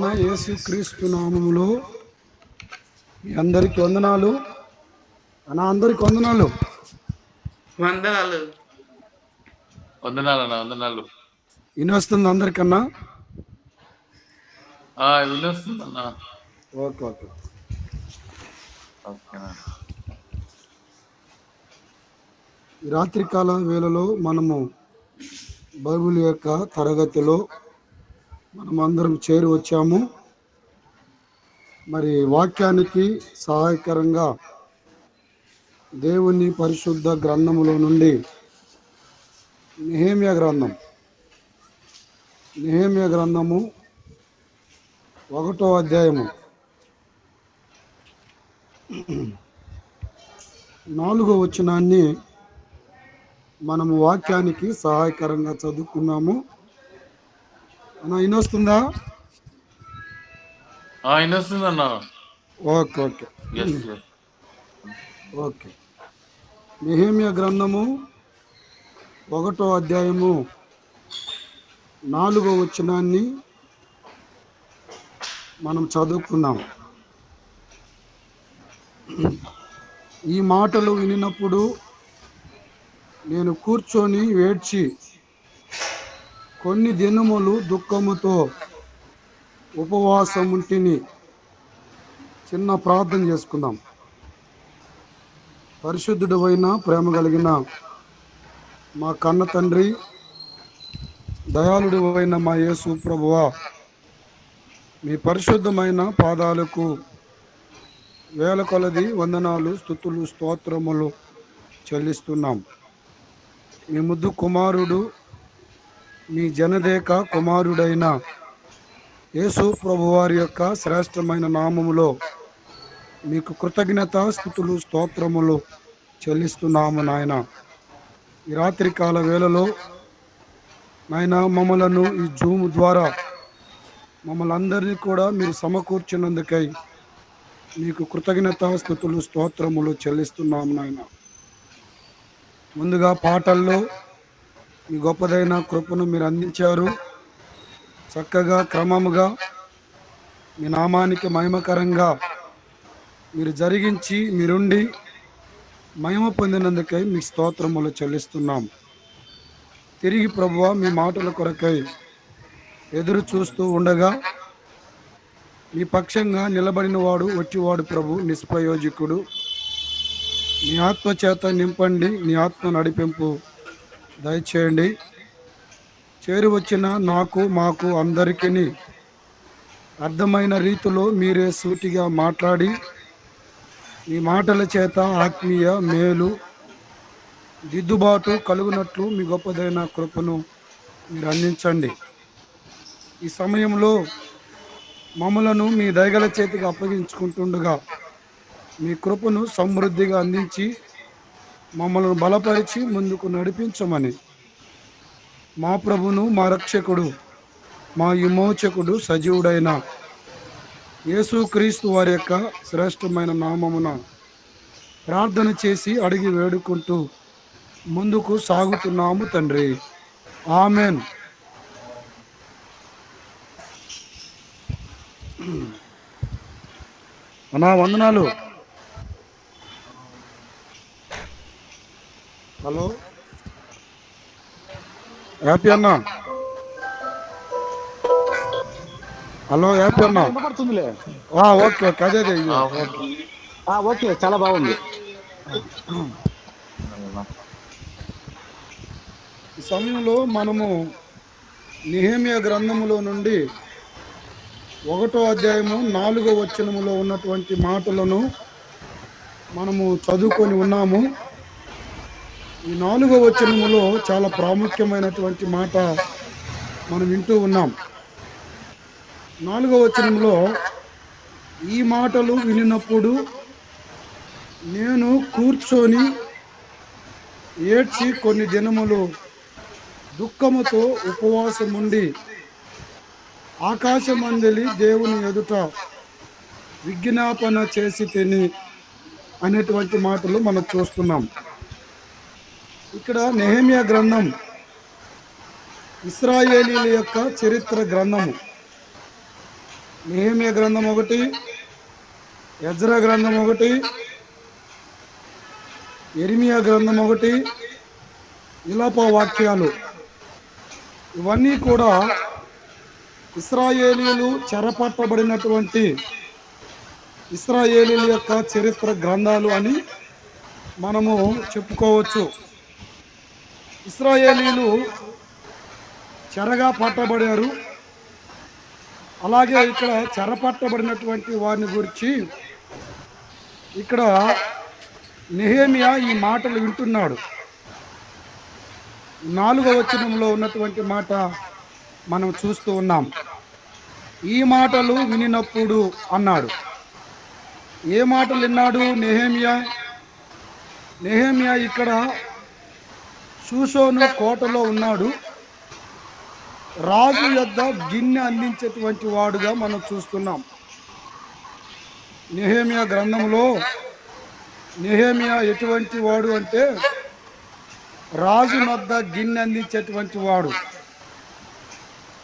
ప్రభువైన యేసుక్రీస్తు నామములో మీ అందరికి వందనాలు. అందరికి వందనాలు. వందనాలు. వందనాలు. వినొస్తుంది అందరికన్నా? వినొస్తుందన్నా. ఓకే. ఈ రాత్రికాల వేళలో మనము బైబిల్ యొక్క తరగతిలో మనం అందరం చేరి వచ్చాము. మరి వాక్యానికి సహాయకరంగా దేవుని పరిశుద్ధ గ్రంథములో నుండి నెహెమ్యా గ్రంథము 1వ అధ్యాయము 4వ వచనాన్ని మనము వాక్యానికి సహాయకరంగా చదువుకున్నాము. వినొస్తుందా? వినొస్తుందన్నా. ఓకే. నెహెమ్యా గ్రంథము 1వ అధ్యాయము 4వ వచనాన్ని మనం చదువుకున్నాం. ఈ మాటలు వినినప్పుడు నేను కూర్చొని ఏడ్చి కొన్ని దినములు దుఃఖముతో ఉపవాసముంటిని. చిన్న ప్రార్థన చేసుకుందాం. పరిశుద్ధుడు అయిన ప్రేమ కలిగిన మా కన్న తండ్రి, దయాళుడు అయిన మా యేసు ప్రభువా, మీ పరిశుద్ధమైన పాదాలకు వేల కొలది వందనాలు, స్తుతులు, స్తోత్రములు చెల్లిస్తున్నాం. మీ ముద్దు కుమారుడు, మీ జనదేక కుమారుడైన యేసు ప్రభువారి యొక్క శ్రేష్టమైన నామములో మీకు కృతజ్ఞత, స్తుతులు, స్తోత్రములు చెల్లిస్తున్నాము. నాయన, ఈ రాత్రికాల వేళలో నాయన మమ్మలను ఈ జూమ్ ద్వారా మమ్మల్ని అందరినీ కూడా మీరు సమకూర్చినందుకై మీకు కృతజ్ఞత, స్తుతులు, స్తోత్రములు చెల్లిస్తున్నాము. నాయన, ముందుగా పాటల్లో మీ గొప్పదైన కృపను మీరు అందించారు. చక్కగా క్రమముగా మీ నామానికి మహిమకరంగా మీరు జరిగించి మీరుండి మహిమ పొందినందుకై మీ స్తోత్రములు చెల్లిస్తున్నాం. తిరిగి ప్రభువా మీ మాటల కొరకై ఎదురు చూస్తూ ఉండగా మీ పక్షంగా నిలబడిన వాడు వట్టివాడు ప్రభు, నిష్ప్రయోజకుడు. నీ ఆత్మ చేత నింపండి, నీ ఆత్మ నడిపింపు దయచేయండి. చేరి వచ్చిన మాకు అందరికీ అర్థమైన రీతిలో మీరే సూటిగా మాట్లాడి మీ మాటల చేత ఆత్మీయ మేలు దిద్దుబాటు కలుగునట్లు మీ గొప్పదైన కృపను మీరు అందించండి. ఈ సమయంలో మమ్మలను మీ దయగల చేతికి అప్పగించుకుంటుండగా మీ కృపను సమృద్ధిగా అందించి మమ్మల్ని బలపరిచి ముందుకు నడిపించమని మా ప్రభును, మా రక్షకుడు, మా విమోచకుడు, సజీవుడైన యేసుక్రీస్తు వారి యొక్క శ్రేష్టమైన నామమున ప్రార్థన చేసి అడిగి వేడుకుంటూ ముందుకు సాగుతున్నాము తండ్రి. ఆమెన్. అన్నా వందనాలు. హలో హ్యాపీ అన్న. హలో హ్యాపీ అన్న. ఓకే. అదే ఓకే, చాలా బాగుంది. ఈ సమయంలో మనము నెహెమ్యా గ్రంథములో నుండి 1వ అధ్యాయము 4వ వచనములో ఉన్నటువంటి మాటలను మనము చదువుకొని ఉన్నాము. ఈ 4వ వచనములో చాలా ప్రాముఖ్యమైనటువంటి మాట మనం వింటూ ఉన్నాం. 4వ వచనంలో ఈ మాటలు వినినప్పుడు నేను కూర్చొని ఏడ్చి కొన్ని దినములు దుఃఖముతో ఉపవాసముండి ఆకాశమందలి దేవుని ఎదుట విజ్ఞాపన చేసి తిని అనేటువంటి మాటలు మనం చూస్తున్నాం. ఇక్కడ నెహెమ్యా గ్రంథం ఇశ్రాయేలీల యొక్క చరిత్ర గ్రంథము. నెహెమ్యా గ్రంథం 1, ఎజ్రా గ్రంథం 1, యెరెమీయా గ్రంథం 1, విలాప వాక్యాలు ఇవన్నీ కూడా ఇశ్రాయేలీయులు చెరపట్టబడినటువంటి ఇశ్రాయేలీయుల యొక్క చరిత్ర గ్రంథాలు అని మనము చెప్పుకోవచ్చు. ఇశ్రాయేలీయులు చెరగా పట్టబడారు. అలాగే ఇక్కడ చెరపట్టబడినటువంటి వారిని గురించి ఇక్కడ నెహెమ్యా ఈ మాటలు వింటున్నాడు. 4వ వచనంలో ఉన్నటువంటి మాట మనం చూస్తూ ఉన్నాం. ఈ మాటలు వినినప్పుడు అన్నాడు. ఏ మాటలు విన్నాడు నెహెమ్యా? నెహెమ్యా ఇక్కడ షూషోను కోటలో ఉన్నాడు. రాజు యొద్ద గిన్నె అందించేటువంటి వాడుగా మనం చూస్తున్నాం. నెహెమ్యా గ్రంథంలో నెహెమ్యా ఎటువంటి వాడు అంటే రాజు వద్ద గిన్నె అందించేటువంటి వాడు.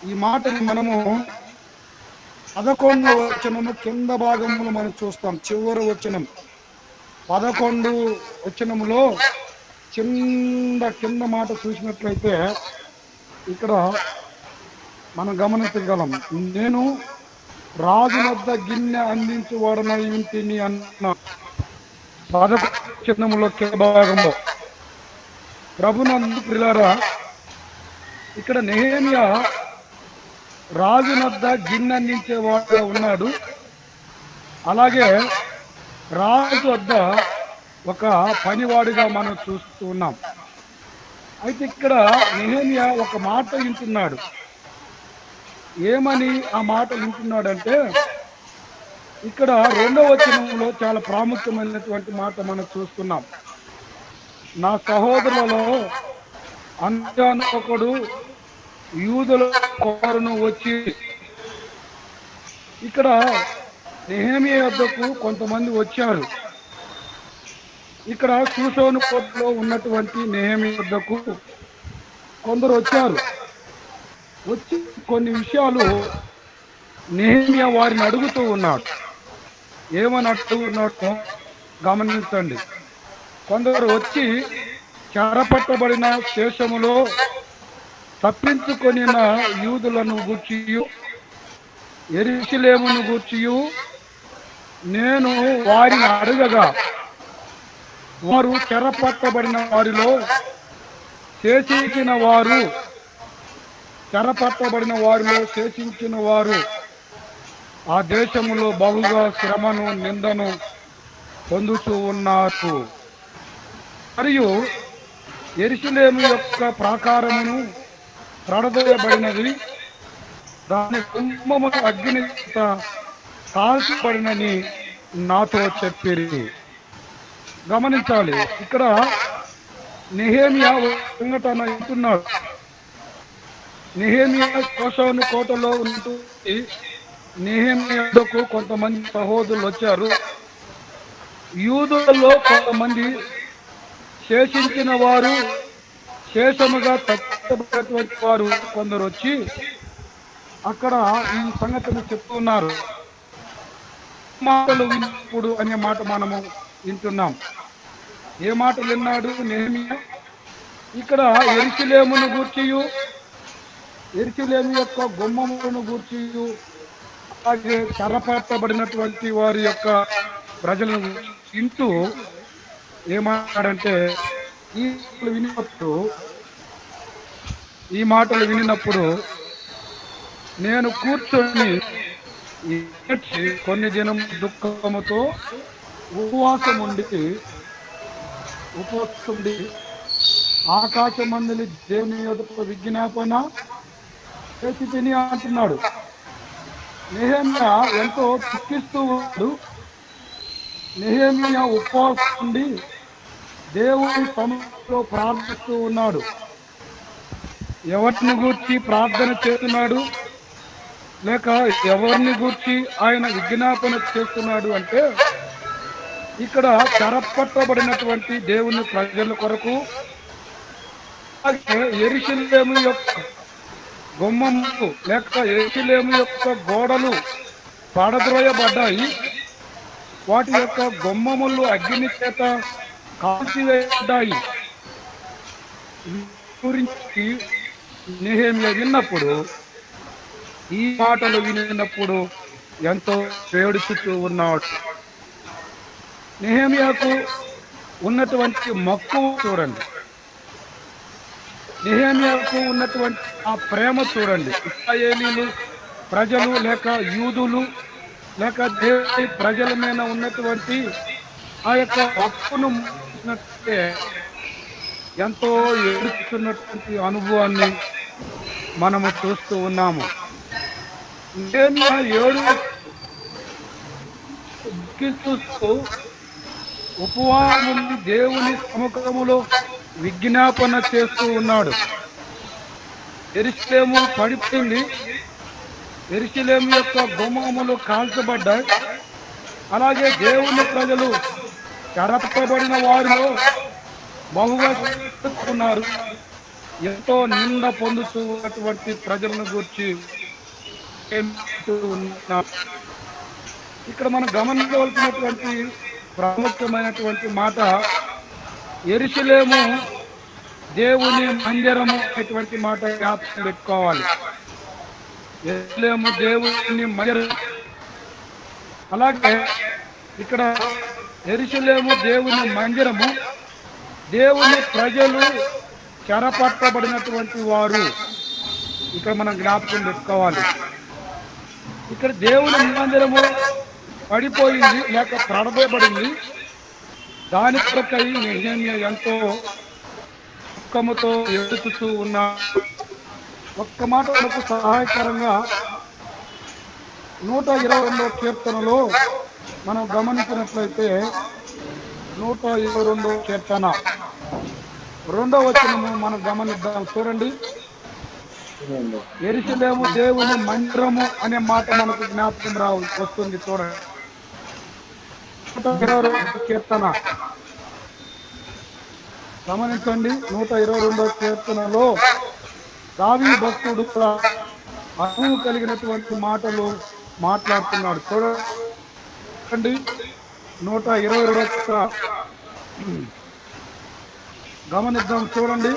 ఈ మాటని మనము 11వ వచనము కింద భాగంలో మనం చూస్తాం. చివరి వచనం 11 వచనములో కింద మాట చూసినట్లయితే ఇక్కడ మనం గమనించగలం. నేను రాజు వద్ద గిన్నె అందించువాడనై ఉంటిని అన్న 11వ వచనములో కింద భాగంలో ప్రభునందు ప్రియులారా, ఇక్కడ నెహెమ్యా రాజు వద్ద గిన్నె అందించేవాడుగా ఉన్నాడు. అలాగే రాజు వద్ద ఒక పనివాడిగా మనం చూస్తూ ఉన్నాం. అయితే ఇక్కడ నెహెమ్యా ఒక మాట వింటున్నాడు. ఏమని ఆ మాట వింటున్నాడంటే ఇక్కడ 2వ వచనంలో చాలా ప్రాముఖ్యమైనటువంటి మాట మనం చూస్తున్నాం. నా సహోదరులలో అంత్యానొకడు యూదుల కోరను వచ్చి, ఇక్కడ నెహెమ్యా వద్దకు కొంతమంది వచ్చారు. ఇక్కడ షూషోను కోటలో ఉన్నటువంటి నెహెమ్యా వద్దకు కొందరు వచ్చారు. వచ్చి కొన్ని విషయాలు నెహెమ్యా వారిని అడుగుతూ ఉన్నాడు. ఏమని అడుగుతున్నాడో గమనించండి. కొందరు వచ్చి చెరపట్టబడిన శేషములో తప్పించుకొనిన యూదులను గూర్చియు యెరూషలేమును గూర్చియు నేను వారిని అడగగా వారు చెరపట్టబడిన వారిలో శేషించిన వారు ఆ దేశములో బహుగా శ్రమను నిందను పొందుతూ ఉన్నారు. మరియు యెరూషలేము యొక్క ప్రాకారమును ప్రడదయబడినది, దాని కుంభము అగ్ని కాల్చబడినని నాతో చెప్పిరి. గమనించాలి, ఇక్కడ నెహెమ్యా సంఘటన వింటున్నాడు. నెహెమ్యా షూషోను కోటలో ఉంటూ నెహెమ్యాకు కొంతమంది సహోదరులు వచ్చారు. యూదులలో కొంతమంది శేషించిన వారు, శేషముగా తప్పబడినటువంటి వారు కొందరు వచ్చి అక్కడ ఈ సంగతిని చెప్తున్నారు. మాటలు విన్నప్పుడు అనే మాట మనము వింటున్నాం. ఏ మాటలు విన్నాడు నెహెమ్యా? ఇక్కడ యెరూషలేమును గూర్చియు, యెరూషలేము యొక్క గుమ్మములను గూర్చియు, అలాగే చెరపట్టబడినటువంటి వారి యొక్క ప్రజలను వింటూ ఏమాడంటే ఈ మాటలు వినినప్పుడు నేను కూర్చొని కొన్ని దినం దుఃఖముతో ఉపవాసముండి ఆకాశమందలి దేవుని ఎదుట విజ్ఞాపన చేసి తిని అంటున్నాడు. నెహెమ్యా ఎంతో దుఃఖిస్తూ ఉన్నాడు. నెహెమ్యా ఉపవాసం ఉండి దేవుని సముఖంలో ప్రార్థిస్తూ ఉన్నాడు. ఎవరిని గూర్చి ప్రార్థన చేస్తున్నాడు, లేక ఎవరిని గూర్చి ఆయన విజ్ఞాపన చేస్తున్నాడు అంటే ఇక్కడ చెరపట్టబడినటువంటి దేవుని ప్రజల కొరకు, యెరూషలేము యొక్క గుమ్మము లేక యెరూషలేము యొక్క గోడలు పడద్రోయబడ్డాయి. వాటి యొక్క గుమ్మములు అగ్ని చేత కాల్చివేయబడ్డాయి. గురించి నెహెమ్యా విన్నప్పుడు, ఈ మాటలు వినినప్పుడు ఎంతో ఏడుచుతూ ఉన్నాడు. నెహెమ్యాకు ఉన్నటువంటి మక్కువ చూడండి, నెహెమ్యాకు ఉన్నటువంటి ఆ ప్రేమ చూడండి. ఇశ్రాయేలీలు ప్రజలు లేక యూదులు లేక దేవుని ప్రజల మీద ఉన్నటువంటి ఆ యొక్క హక్కును ఎంతో ఏడుస్తున్నటువంటి అనుభవాన్ని మనము చూస్తూ ఉన్నాము. నెహెమ్యా దుఃఖిస్తూ ఉపవాసం దేవుని సముఖములో విజ్ఞాపన చేస్తూ ఉన్నాడు. యెరూషలేము పడిపోయింది, యెరూషలేము యొక్క గుమ్మములు కాల్చబడ్డాయి. అలాగే దేవుని ప్రజలు చెరపబడిన వారిలో బహుగా ఉన్నారు. ఎంతో నింద పొందుతున్నటువంటి ప్రజలను గురించి ఇక్కడ మనం గమనించవలసినటువంటి ప్రాముఖ్యమైనటువంటి మాట, యెరూషలేము దేవుని మందిరము అనేటువంటి మాట జ్ఞాపకం పెట్టుకోవాలి. యెరూషలేము దేవుని మందిరం. అలాగే ఇక్కడ యెరూషలేము దేవుని మందిరము, దేవుని ప్రజలు చెరపట్టబడినటువంటి వారు ఇక్కడ మనం జ్ఞాపకం పెట్టుకోవాలి. ఇక్కడ దేవుని మందిరము పడిపోయింది లేక పడబోబడింది. దాని కొరకై నెహెమ్యా ఎంతో దుఃఖముతో ఎదుగుతూ ఉన్నా. ఒక్క మాట మనకు సహాయకరంగా 122వ కీర్తనలో మనం గమనించినట్లయితే 122వ కీర్తన 2వ వచనము మనం గమనిద్దాం. చూడండి, యెరూషలేము దేవుని మందిరము అనే మాట మనకు జ్ఞాపకం వస్తుంది. చూడండి, 122వ కీర్తన గమనించండి. 122వ కీర్తనలో దావీదు భక్తుడు అనుభవం కలిగినటువంటి మాటలు మాట్లాడుతున్నాడు. చూడండి, 122వ గమనిద్దాం. చూడండి,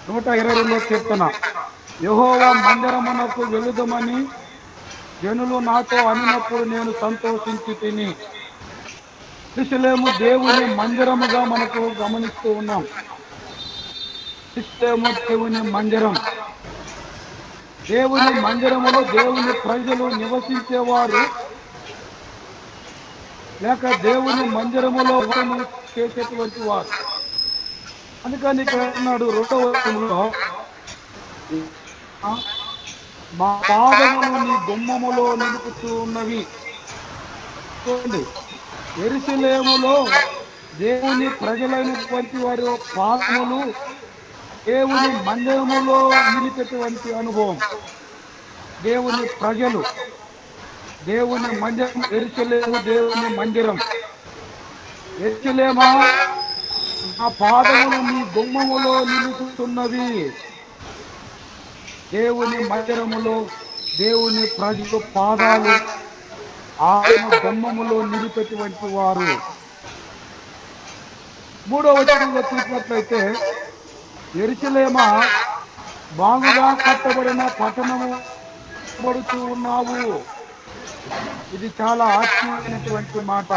122వ కీర్తన. యెహోవా మందిరమునకు వెళుదమని జనులు నాతో అనినప్పుడు నేను సంతోషించి తిని. యెరూషలేము దేవుని మందిరముగా మనకు గమనిస్తూ ఉన్నాం. యెరూషలేము దేవుని మందిరం. దేవుని మందిరములో దేవుని ప్రజలు నివసించేవారు లేక దేవుని మందిరములో చేసేటువంటి వారు. అందుకని ఇక్కడ అన్నాడు 2వ వచనంలో, మా పాదములు నీ గుమ్మములో నిలుపుతూ ఉన్నవి. చూడండి, యెరూషలేములో దేవుని ప్రజలైనటువంటి వారి పాదములు దేవుని మందిరములో నిలిపేటువంటి అనుభవం. దేవుని ప్రజలు, దేవుని మందిరం, యెరూషలేము దేవుని మందిరం. యెరూషలేమా, నా పాదములు నీ గుమ్మములో నిలుపుతున్నవి. దేవుని మందిరములో దేవుని ప్రజలు పాదాలు ఆయన గుమ్మములో నిలిపేటువంటి వారు. 3వ వచనంలో చూసినట్లయితే, యెరూషలేమా, బాగుగా కట్టబడిన పట్టణము పడుతూ ఉన్నావు. ఇది చాలా ఆశ్చర్యమైనటువంటి మాట.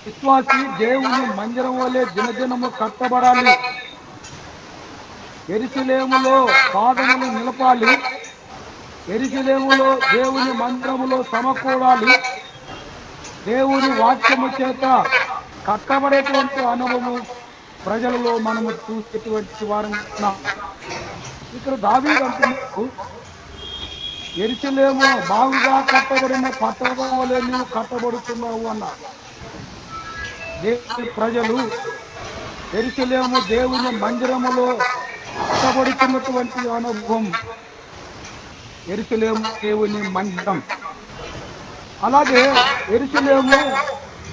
విశ్వాసి దేవుని మందిరం వలె దినదినము కట్టబడాలి. యెరూషలేములో పాదములు నిలపాలి. యెరూషలేములో దేవుని మందిరములో సమకూడాలి. దేవుని వాక్యము చేత కట్టబడేటువంటి అనుభవము ప్రజలలో మనము చూసేటువంటి వారు. ఇక్కడ దావీదు అంటున్నాడు, యెరూషలేము బాగుగా కట్టబడిన పట్టణం వలె నువ్వు కట్టబడుతున్నావు అన్నారు. దేవుని ప్రజలు యెరూషలేము దేవుని మందిరములో కట్టబడుతున్నటువంటి అనుభవం యెరూషలేము దేవుని మందిరం. అలాగే యెరూషలేము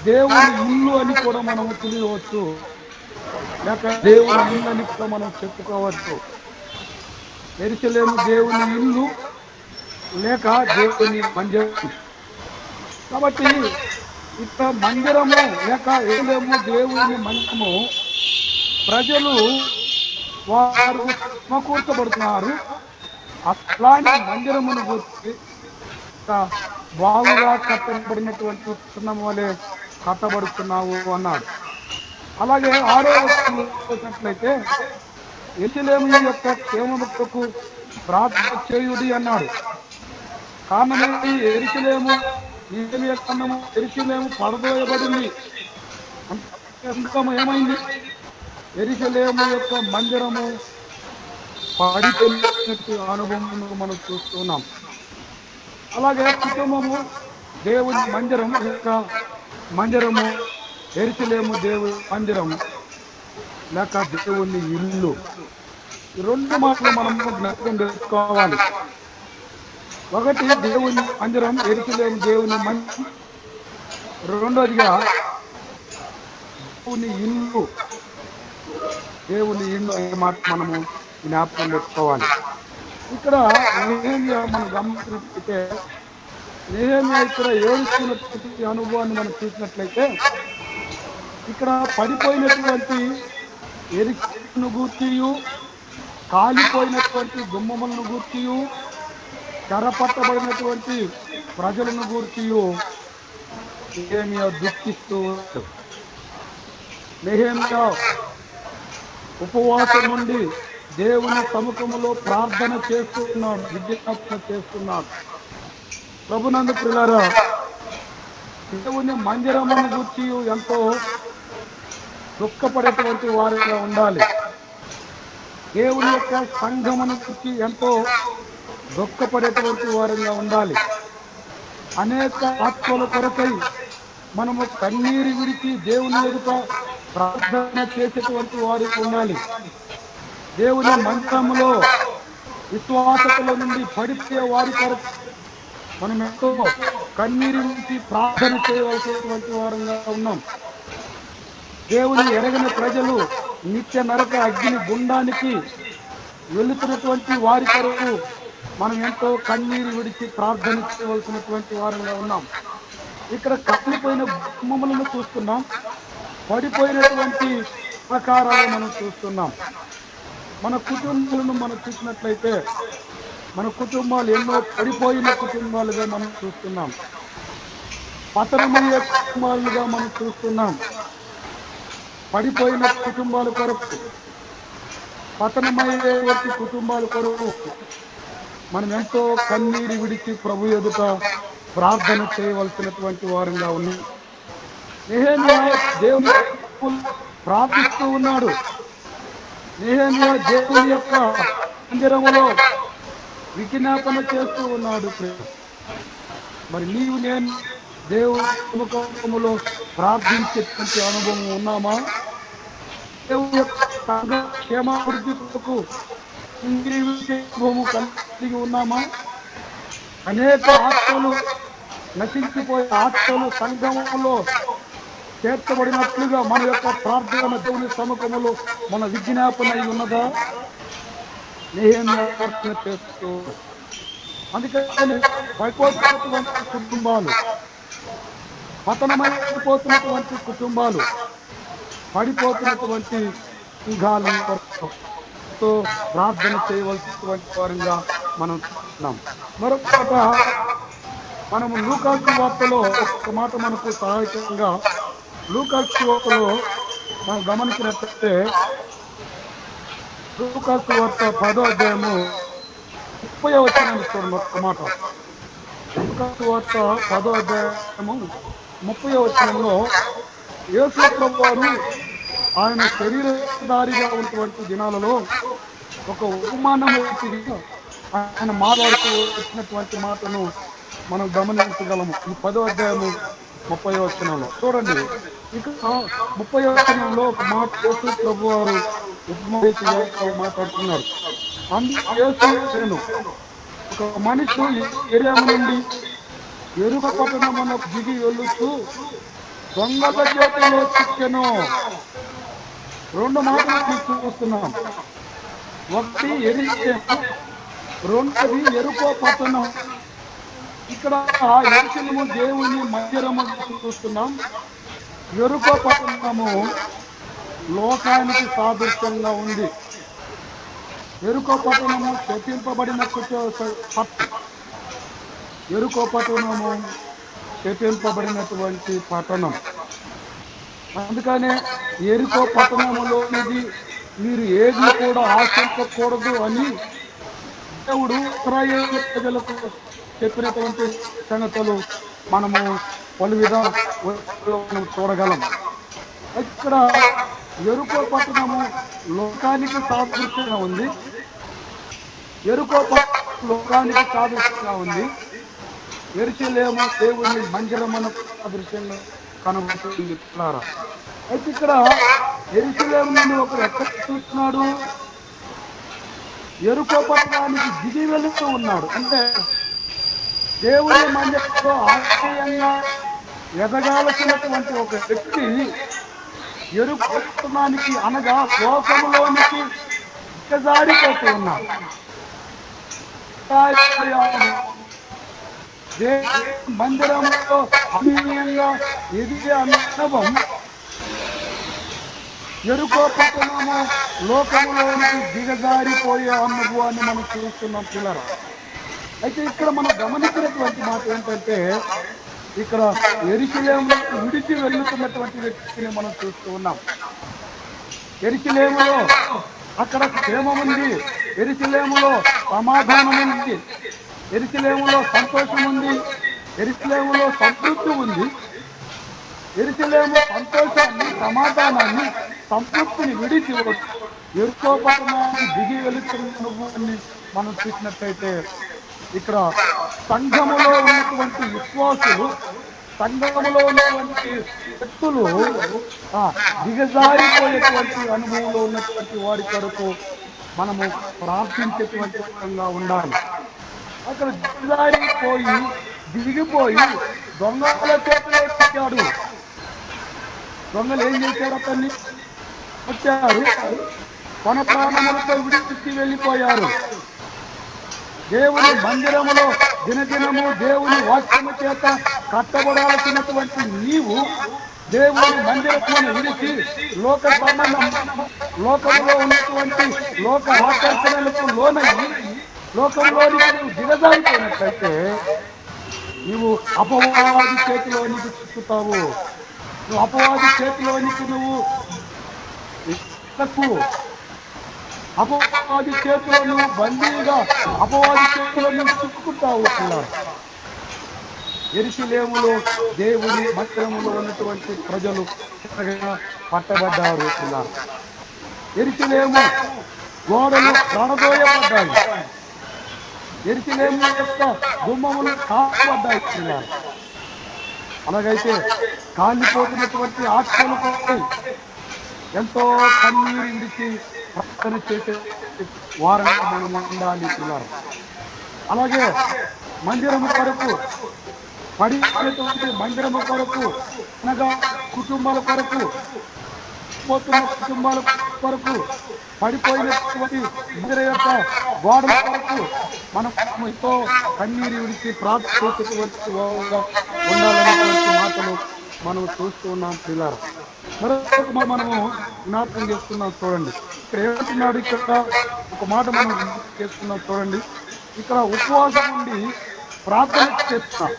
దేవుని ఇల్లు అని కూడా మనం తెలియవచ్చు, లేక దేవుని ఇల్లు అని కూడా మనం చెప్పుకోవచ్చు. యెరూషలేము దేవుని ఇల్లు, లేక దేవుని మందిరం. కాబట్టి ఇక్కడ మందిరము లేక ఏలేము దేవుని మందిరము ప్రజలు వారు సమకూర్చబడుతున్నారు. అలాంటి మందిరమును గురించి బాగుగా కట్టబడినటువంటి చిన్నం వలె కట్టబడుతున్నావు అన్నాడు. అలాగే 6వ వచనంలో చూసినట్లయితే యెరూషలేము యొక్క క్షేమముకు ప్రార్థన చేయుడి అన్నాడు. కారణమేంటి? యెరూషలేము పడదోయబడింది. ఏమైంది? యెరూషలేము యొక్క మందిరము పడిపోయినట్టు అనుభవం మనం చూస్తున్నాం. అలాగే కుటుంబము దేవుని మందిరము యెరూషలేము దేవుని మందిరము లేక దేవుని ఇల్లు. ఈ 2 మాటలు మనం జ్ఞాపకం చేసుకోవాలి. ఒకటి దేవుని మందిరం, యెరూషలేము దేవుని మందిరం. రెండోదిగా దేవుని ఇల్లు అనే మాట మనము జ్ఞాపకం పెట్టుకోవాలి. ఇక్కడ నెహెమ్యా మనం గమనించినట్లయితే నెహెమ్యా ఇక్కడ ఏడుస్తున్నటువంటి అనుభవాన్ని మనం చూసినట్లయితే ఇక్కడ పడిపోయినటువంటి యెరూషలేమును గూర్చియు, కాలిపోయినటువంటి గుమ్మములను గూర్చియు, చెరపట్టబడినటువంటి ప్రజలను గూర్చియు నెహెమ్యా దుఃఖిస్తూ ఉన్నాడు. నెహెమ్యా ఉపవాసం నుండి దేవుని సముఖములో ప్రార్థన చేస్తున్నాడు, విజ్ఞాపన చేస్తున్నాడు. ప్రభునందు ప్రియులారా, దేవుని మందిరమును గురించి ఎంతో దుఃఖపడేటువంటి వారిగా ఉండాలి. దేవుని యొక్క సంఘమును గురించి ఎంతో దుఃఖపడేటువంటి వారిగా ఉండాలి. అనేక ఆత్మల కొరకై మనము కన్నీరు విడిచి దేవుని ఎదుట ప్రార్థన చేసేటువంటి వారు ఉండాలి. దేవుని మందిరములో విశ్వాసకుల నుండి పడిపోయే వారి కొరకు మనం ఎంతో కన్నీరు విడిచి ప్రార్థన చేయవలసినటువంటి వారంగా ఉన్నాం. దేవుని ఎరగని ప్రజలు నిత్య నరక అగ్ని గుండానికి వెళుతున్నటువంటి వారి కొరకు మనం ఎంతో కన్నీరు విడిచి ప్రార్థన చేయవలసినటువంటి వారంగా ఉన్నాం. ఇక్కడ కట్టిపోయిన గుమ్మములను చూస్తున్నాం, పడిపోయినటువంటి ప్రకారాలు మనం చూస్తున్నాం. మన కుటుంబాలను మనం చూసినట్లయితే మన కుటుంబాలు ఎన్నో పడిపోయిన కుటుంబాలుగా మనం చూస్తున్నాం, పతనమయ్యే కుటుంబాలుగా మనం చూస్తున్నాం. పడిపోయిన కుటుంబాల కొరకు, పతనమయ్యేటువంటి కుటుంబాల కొరకు మనం ఎంతో కన్నీరు విడిచి ప్రభు ఎదుట ప్రార్థన చేయవలసినటువంటి వారంగా ఉన్నాం. నెహెమ్యా దేవుని ప్రార్థిస్తూ ఉన్నాడు. నెహెమ్యా దేవుని యొక్క మందిరములో విజ్ఞాపన చేస్తూ ఉన్నాడు. మరి నీవు నేను దేవుని సముఖములో ప్రార్థించేటువంటి అనుభవం ఉన్నామా? దేవుని యొక్క సంఘ క్షేమాభివృద్ధి కొరకు అనుభవం కలిగి ఉన్నామా? అనేక ఆత్మలు నశించిపోయే ఆత్మలు సంఘములో చేర్చబడినట్లుగా మన యొక్క ప్రార్థన దేవుని సముఖములో మన విజ్ఞాపన ఉన్నదా? నెహెమ్యా ప్రార్థన చేస్తూ, అందుకని పడిపోతున్నటువంటి కుటుంబాలు, పతనమైపోతున్నటువంటి కుటుంబాలు, పడిపోతున్నటువంటి సంఘాలతో ప్రార్థన చేయవలసినటువంటి వారంగా మనం చూస్తున్నాం. మరొక మనము లూకాసు వార్తలో ఒక మాట మనకు సహాయకంగా లూకాసు వార్తలో మనం గమనించినట్లయితే లూకాసు వార్త 10వ అధ్యాయము 30వ వచనాన్ని చూడండి. ఒక మాట లూకాసు వార్త 10వ అధ్యాయము 30వ వచనంలో యేసు ప్రభువారు ఆయన శరీరధారిగా ఉన్నటువంటి దినాలలో ఒక ఉపమానము ఆయన మాట్లాడుతూ వచ్చినటువంటి మాటను మనం గమనించగలము. ఈ 10వ అధ్యాయము 30వ వచనంలో చూడండి. ఇక 30వ వచనంలో ఒక మాట యేసు ప్రభువారు ఉపమానంగా మాట్లాడుతున్నారు. అందుకు ఒక మనిషి ఎరియాము నుండి ఎరుక పట్టణమునకు దిగి వెళుతూ దొంగల చేతిలో చిక్కెను. 2 మాటలు చూస్తున్నాం. ఒకటి ఎరియాము, రెండోది ఎరుకో పట్టణం. ఇక్కడ యెరూషలేము దేవుని మందిరము చూస్తున్నాం. యెరికో పట్టణము లోకానికి సాదృశ్యంగా ఉంది. యెరికో పట్టణము శపింపబడిన యెరికో పట్టణము శపింపబడినటువంటి పట్టణం. అందుకనే యెరికో పట్టణములోనిది మీరు ఏది కూడా ఆశించకూడదు అని దేవుడు ఇశ్రాయేలు ప్రజలకు చెప్పినటువంటి సంగతులు మనము పలు విధాలు చూడగలం. ఇక్కడ యెరికో పట్టణము లోకానికి సాదృశ్యంగా ఉంది. యెరికో పట్టణం లోకానికి సాదృశ్యంగా ఉంది. యెరూషలేము దేవుని మందిరమునకు సాదృశ్యంగా కనబడుతుంది. అయితే ఇక్కడ యెరూషలేము నుండి ఒకరు ఎక్కడ చూస్తున్నాడు? యెరికో పట్టణానికి దిగి వెళుతూ ఉన్నాడు. అంటే దేవుని మందిరంలో ఆశ్చర్యంగా ఎదగాల్సినటువంటి ఒక వ్యక్తి యెరికో పట్టణానికి అనగా లోకములోనికి దిగజారిపోతూ ఉన్నాడు. మందిరంలో ఆత్మీయంగా ఎదిగే అనుభవం యెరికో పట్టణము లోకములోనికి దిగజారిపోయే అనుభవాన్ని మనం చూస్తున్నాం పిల్లరా. అయితే ఇక్కడ మనం గమనించినటువంటి మాట ఏంటంటే ఇక్కడ యెరూషలేమును విడిచి వెళ్తున్నటువంటి వ్యక్తిని మనం చూస్తూ ఉన్నాం. యెరూషలేములో అక్కడ క్షేమం ఉంది, యెరూషలేములో సమాధానం ఉంది, యెరూషలేములో సంతోషం ఉంది, యెరూషలేములో సమృద్ధి ఉంది. యెరూషలేము సంతోషాన్ని, సమాధానాన్ని, సంతృప్తిని విడిచి యెరికో పట్టణానికి దిగి వెళుతున్న అనుభవాన్ని మనం చూసినట్లయితే ఇక్కడ సంఘములో ఉన్నటువంటి విశ్వాసులు, సంఘములో ఉన్నటువంటి వ్యక్తులు దిగజారిపోయేటువంటి అనుభవంలో ఉన్నటువంటి వారి కొరకు మనము ప్రార్థించేటువంటి విధంగా ఉండాలి. అక్కడ దిగిపోయి దొంగల చేతిలో పెట్టాడు. దొంగలు ఏం చేశారు? అతన్ని వచ్చారు, కొన ప్రాణములతో విడిచి వెళ్ళిపోయారు. దేవుని మందిరములో దినదినము దేవుని వాక్యము చేత కట్టబడాల్సినటువంటి నీవు దేవుని మందిరమును విడిచి లోక సంబంధం, లోకంలో ఉన్నటువంటి లోక ఆకర్షణలకు లోనయ్యి లోకంలోని దిగజారిపోయినట్లయితే నీవు అపవాది చేతిలోనికి చిక్కుతావు. నువ్వు అపవాది చేతిలోనికి నువ్వు అపవాది చేతిలో నువ్వు బందీగా అపవాది చేతిలో నువ్వు చిక్కుకుంటావు. యెరూషలేములో దేవుని మందిరములో ఉన్నటువంటి ప్రజలు పట్టబడ్డారు. యెరూషలేము గోడలు ప్రాణదోయబడ్డాయి, యెరూషలేము యొక్క గుమ్మములు కాపబడ్డాయి. అలాగైతే కాలిపోతున్నటువంటి ఆత్మలు కోసం ఎంతో కన్నీరు విడిచి ప్రార్థన చేసే వారంగా మనం ఉండాలి పిల్లలు. అలాగే మందిరము కొరకు పడిపోయినటువంటి మందిరము కొరకు అనగా కుటుంబాల కొరకు, పోతున్న కుటుంబాల కొరకు, పడిపోయినటువంటి మందిర యొక్క గోడల కొరకు మనం ఎంతో కన్నీరు విడిచి ప్రార్థించేటువంటి ఉండాలనేటువంటి మాటలు మనం చూస్తూ ఉన్నాం పిల్లలు. మరొక మనము జ్ఞాపకం చేస్తున్నాం చూడండి. ఇక్కడ ఏమంటున్నాడు? ఇక్కడ ఒక మాట మనం చేస్తున్నాం చూడండి. ఇక్కడ ఉపవాసం ఉండి ప్రార్థన చేస్తున్నాం.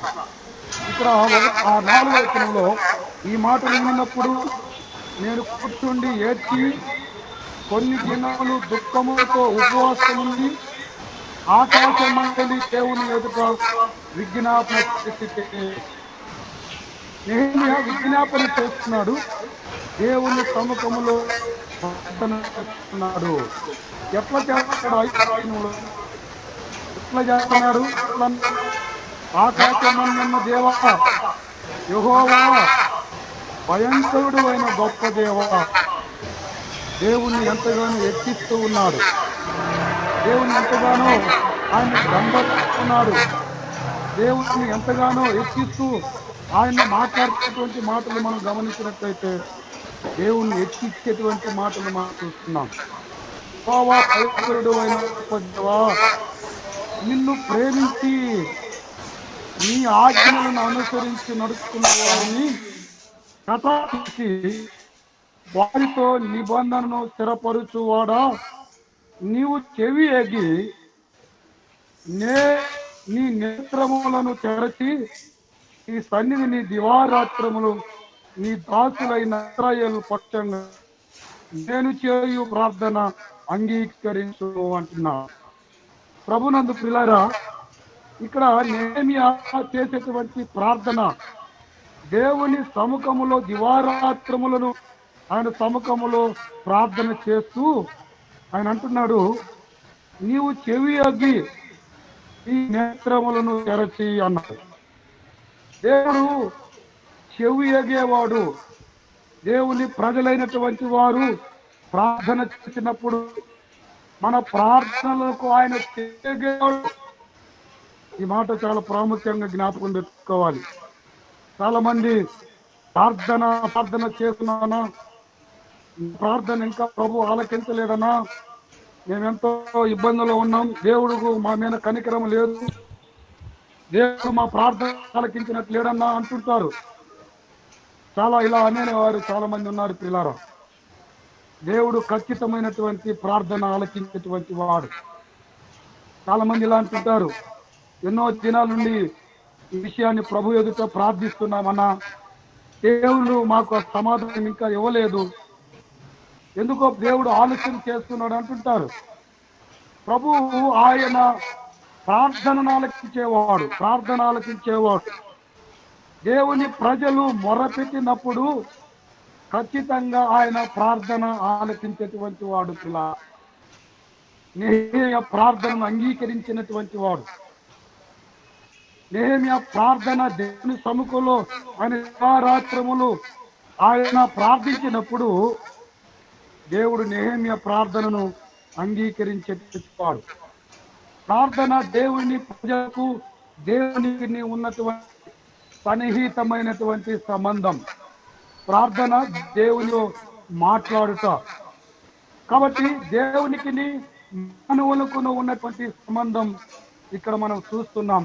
ఇక్కడ 4వ వచనంలో ఈ మాటలు విన్నప్పుడు నేను కూర్చుండి ఏడ్చి కొన్ని దినాలు దుఃఖములతో ఉపవాసం ఉండి ఆకాశ మండలి దేవుని ఎదుట విజ్ఞాపన చేసి నెహెమ్యా విజ్ఞాపన చేస్తున్నాడు. దేవుని సముఖములో ప్రార్థన చేస్తున్నాడు. ఎట్లా చేస్తున్నాడు? 5 ఎట్లా చేస్తున్నాడు? ఆకాశమన్న దేవా, యెహోవా భయంకరుడు అయిన గొప్ప దేవా, దేవుణ్ణి ఎంతగానో హెచ్చిస్తూ ఉన్నాడు. దేవుణ్ణి ఎంతగానో ఆయన గంభీస్తున్నాడు. దేవుణ్ణి ఎంతగానో హెచ్చిస్తూ ఆయన మాట్లాడేటువంటి మాటలు మనం గమనించినట్లయితే దేవుణ్ణి హెచ్చించేటువంటి మాటలు మనం చూస్తున్నాం. యెహోవా భయంకరుడు అయిన గొప్ప దేవా, నిన్ను ప్రేమించి నీ ఆజ్ఞలను అనుసరించి నడుచుకున్న వారిని కటాక్షించి వారితో నిబంధనను స్థిరపరుచువాడా, నీవు చెవి ఎగి నీ నేత్రములను తెరచి ఈ సన్నిధిని దివారాత్రములు నీ దాసులైన ఇశ్రాయేలు పక్షంగా నేను చేయు ప్రార్థన అంగీకరించు అంటున్నా. ప్రభునందు ప్రియులారా, ఇక్కడ నెహెమ్యా చేసేటువంటి ప్రార్థన దేవుని సముఖములో దివారాత్రములను ఆయన సముఖములో ప్రార్థన చేస్తూ ఆయన అంటున్నాడు, నీవు చెవి అగ్గి ఈ నేత్రములను తెరచి అన్నాడు. దేవుడు చెవి ఎగేవాడు. దేవుని ప్రజలైనటువంటి వారు ప్రార్థన చేసినప్పుడు మన ప్రార్థనలకు ఆయన చెవియగేవాడు. ఈ మాట చాలా ప్రాముఖ్యంగా జ్ఞాపకం పెట్టుకోవాలి. చాలా మంది ప్రార్థన చేస్తున్నానా, ప్రార్థన ఇంకా ప్రభు ఆలకించలేదనా, మేమెంతో ఇబ్బందులు ఉన్నాం, దేవుడు మా మీద కనికరం లేదు, దేవుడు మా ప్రార్థన ఆలకించినట్టు లేడన్నా అంటుంటారు. చాలా ఇలా అనేవారు చాలా మంది ఉన్నారు. పిల్లారా, దేవుడు ఖచ్చితమైనటువంటి ప్రార్థన ఆలకించేటువంటి వాడు. చాలా మంది ఇలా అంటుంటారు, ఎన్నో దినాల నుండి ఈ విషయాన్ని ప్రభు ఎదుట ప్రార్థిస్తున్నామన్నా దేవుడు మాకు సమాధానం ఇంకా ఇవ్వలేదు, ఎందుకో దేవుడు ఆలోచన చేస్తున్నాడు అంటుంటారు. ప్రభువు ఆయన ప్రార్థన ఆలకించేవాడు. దేవుని ప్రజలు మొరపెట్టినప్పుడు ఖచ్చితంగా ఆయన ప్రార్థన ఆలకించేటువంటి వాడు. ఇలా నెహెమ్యా ప్రార్థనను అంగీకరించినటువంటి వాడు. నెహెమ్యా ప్రార్థన దేవుని సముఖంలో ఆయన రాత్రములు ఆయన ప్రార్థించినప్పుడు దేవుడు నెహెమ్యా ప్రార్థనను అంగీకరించేవాడు. ప్రార్థన దేవుని ప్రజలకు దేవునికి ఉన్నటువంటి సన్నిహితమైనటువంటి సంబంధం. ప్రార్థన దేవునితో మాట్లాడుట. కాబట్టి దేవునికి మానవులకు ఉన్నటువంటి సంబంధం ఇక్కడ మనం చూస్తున్నాం.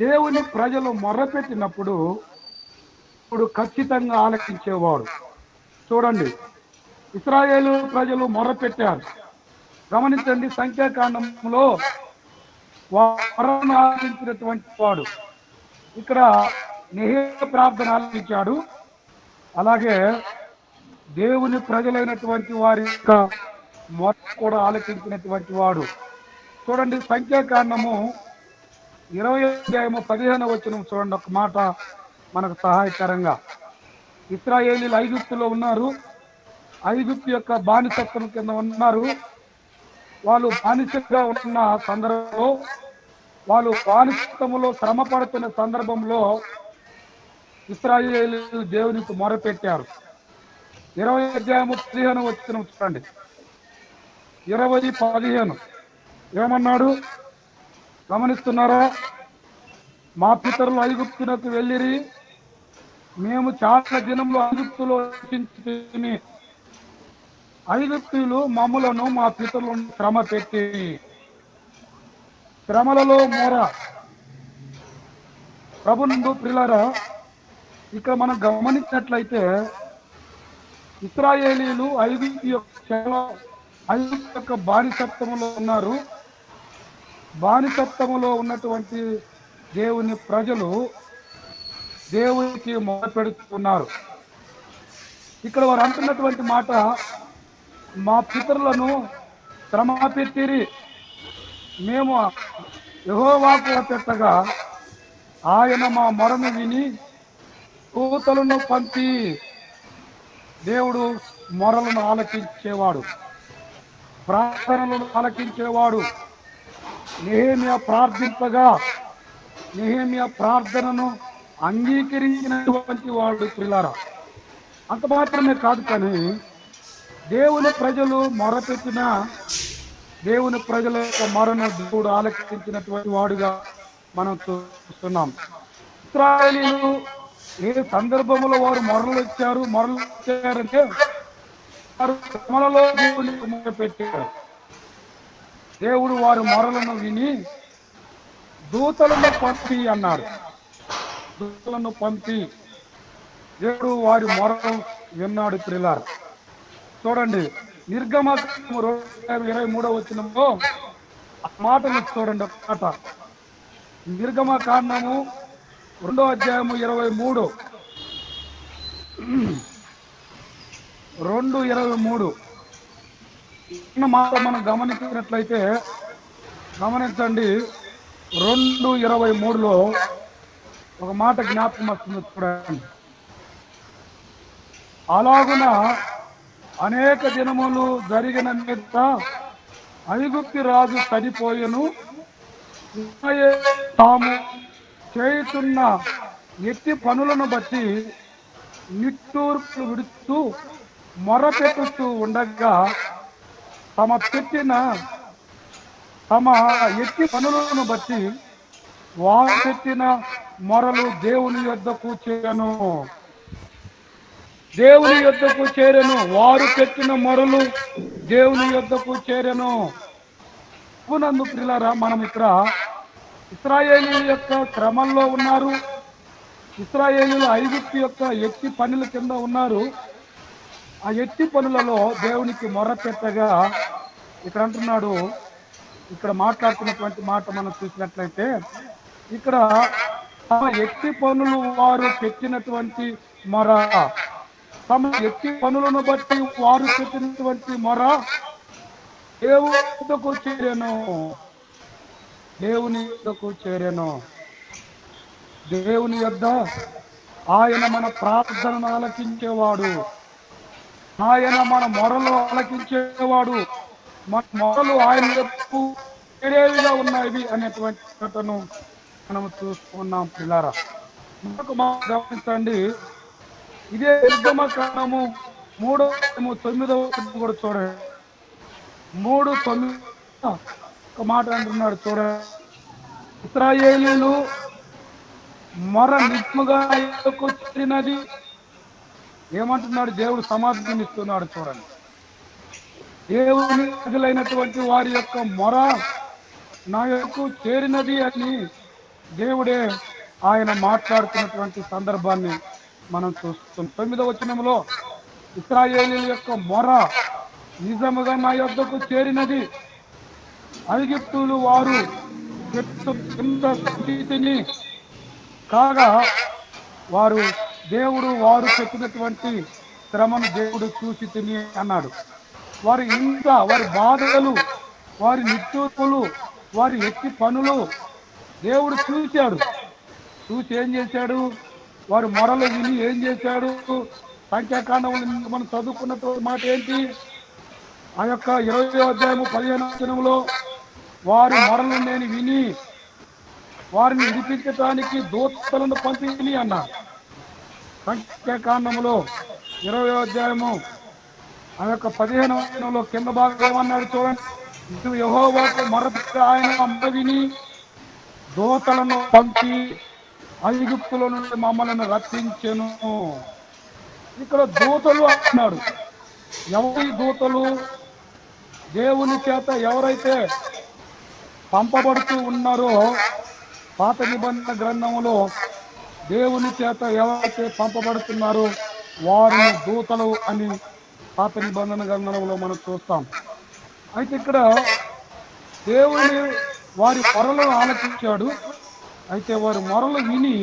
దేవుని ప్రజలు మొర్రపెట్టినప్పుడు ఇప్పుడు ఖచ్చితంగా ఆలకించేవాడు. చూడండి, ఇశ్రాయేలు ప్రజలు మొర్రపెట్టారు. గమనించండి, సంఖ్యాకాండంలో వారిని ఆలకించినటువంటి వాడు. ఇక్కడ నెహెమ్యా ప్రార్థన ఆలకించాడు. అలాగే దేవుని ప్రజలైనటువంటి వారి యొక్క మొర్ర కూడా ఆలకించినటువంటి వాడు. చూడండి, సంఖ్యాకాండము 20:15 చూడండి, ఒక మాట మనకు సహాయకరంగా. ఇశ్రాయేలీలు ఐగుప్తులో ఉన్నారు. ఐగుప్తు యొక్క బానిసత్వం కింద ఉన్నారు. వాళ్ళు బానిసగా ఉన్న సందర్భంలో, వాళ్ళు బానిసత్వములో శ్రమ పడుతున్న సందర్భంలో ఇశ్రాయేలీలు దేవునికి మొరపెట్టారు. 20:15 చూడండి. 20:15 ఏమన్నాడు గమనిస్తున్నారా? మా పితరులు ఐగుప్తునకు వెళ్ళిరి, మేము చాలా దినంలో ఐగుప్తులో నివసించి ఐగుప్తులు మమ్ములను మా పితరులను శ్రమ పెట్టి. శ్రమలలో మొర. ప్రభునందు ప్రియులారా, ఇక్కడ మనం గమనించినట్లయితే ఇశ్రాయేలీలు ఐగుప్తు యొక్క బానిసత్వములో ఉన్నారు. బానిసత్వములో ఉన్నటువంటి దేవుని ప్రజలు దేవునికి మొరపెడుతున్నారు. ఇక్కడ వారు అంటున్నటువంటి మాట, మా పితరులను శ్రమ పెట్టిరి, మేము యెహోవాకు పెట్టగా ఆయన మా మొరను విని దూతలను పంపి. దేవుడు మొరలను ఆలకించేవాడు, ప్రార్థనలను ఆలకించేవాడు. నెహెమ్యా ప్రార్థింపగా నెహెమ్యా ప్రార్థనను అంగీకరించినటువంటి వాడు. ప్రియులారా, అంత మాత్రమే కాదు, కానీ దేవుని ప్రజలు మొరపెట్టిన దేవుని ప్రజల యొక్క మొరను దేవుడు ఆలకించినటువంటి వాడుగా మనం చూస్తున్నాం. ఇశ్రాయేలీలు ఏ సందర్భంలో వారు మొరలు ఇచ్చారంటే వారు శ్రమలలో దేవునికి మొరపెట్టారు. దేవుడు వారి మొరలను విని దూతలను పంపి అన్నాడు. దూతలను పంపి దేవుడు వారి మొరను విన్నాడు. ప్రియులారా చూడండి, నిర్గమకాండము 23వ వచనంలో ఆ మాటను చూడండి. ఒక మాట, నిర్గమకాండము 2వ అధ్యాయము 2:23 చిన్న మాట మనం గమనించినట్లయితే గమనించండి. 2:23లో ఒక మాట జ్ఞాపకం వస్తుంది చూడండి. అలాగున అనేక దినములు జరిగిన మీద ఐగుప్తి రాజు చనిపోయెను. తాము చేయుతున్న ఎట్టి పనులను బట్టి నిట్టూర్పులు విడుస్తూ మొరపెట్టుతూ ఉండగా తమ ఎట్టి పనులను బట్టి వారు పెట్టిన మొరలు దేవుని యొద్దకు చేరను. దేవుని యొద్దకు చేరెను. వారు పెట్టిన మొరలు దేవుని యొద్దకు చేరెను. నందు ప్రియులారా, మనం ఇక్కడ ఇశ్రాయేలీయుల యొక్క క్రమంలో ఉన్నారు. ఇశ్రాయేలీయులు ఐగుప్తు యొక్క ఎత్తి పనుల కింద ఉన్నారు. ఆ ఎత్తి పనులలో దేవునికి మొర పెట్టగా ఇక్కడ అంటున్నాడు, ఇక్కడ మాట్లాడుతున్నటువంటి మాట మనం చూసినట్లయితే ఇక్కడ తమ ఎత్తి పనులు వారు పెట్టినటువంటి మొర, తమ ఎత్తి పనులను బట్టి వారు పెట్టినటువంటి మొర దేవుని యొద్దకు చేరెను. దేవుని యొద్దకు చేరెను. దేవుని యొద్ద ఆయన మన ప్రార్థనను ఆలకించేవాడు. ఆయన మన మొరలు ఆలకించేవాడు. మన మొరలు ఆయన యొద్దకు చేరేవిగా ఉన్నాయి అనేటువంటి మాటను మనం చూసుకున్నాం. పిల్లారా, మరొక మాట గమనించండి. ఇదే నిర్గమకాండము 3:9 కూడా చూడండి. 3:9 ఒక మాట అంటున్నాడు చూడండి. ఇశ్రాయేలీయులు మొర నిత్యముగా చేరినది. ఏమంటున్నాడు? దేవుడు సమాధానం ఇస్తున్నాడు చూడండి. దేవుని ప్రజలైనటువంటి వారి యొక్క మొర నా యొక్క చేరినది అని దేవుడే ఆయన మాట్లాడుతున్నటువంటి సందర్భాన్ని మనం చూస్తున్నాం. 9వ వచనంలో ఇశ్రాయేలీయుల యొక్క మొర నిజముగా నా యొద్దకు చేరినది. ఐగుప్తులు వారు స్థితిని కాగా వారు వారు చెప్పినటువంటి శ్రమను దేవుడు చూసి తిని అన్నాడు. వారి వారి బాధలు, వారి నిట్టూర్పులు, వారి ఎత్తి పనులు దేవుడు చూశాడు. చూసి ఏం చేశాడు? వారి మొరలు విని ఏం చేశాడు? సంఖ్యాకాండంలో మనం చదువుకున్నటువంటి మాట ఏంటి? ఆ యొక్క 20వ అధ్యాయము 15వ వచనంలో వారి మొరలు నేను విని వారిని విడిపించడానికి దూతలను పంపిణీ అన్నారు. సంఖ్యాకాండములో 20వ అధ్యాయము ఆ యొక్క 15వ వచనంలో కింద భాగం ఏమన్నాడు చూడండి. ఇది యెహోవాకు మొరపెట్టి ఆయన మొర విని దూతలను పంపి ఐగుప్తుల నుండి మమ్మల్ని రక్షించెను. ఇక్కడ దూతలు అంటున్నాడు. ఎవరి దూతలు? దేవుని చేత ఎవరైతే పంపబడుతూ ఉన్నారో పాత నిబంధన గ్రంథములో దేవుని చేత ఎవరైతే పంపబడుతున్నారో వారిని దూతలు అని పాత నిబంధన గ్రంథంలో మనం చూస్తాం. అయితే ఇక్కడ దేవుని వారి మొరలను ఆలకించాడు. అయితే వారి మొరలు విని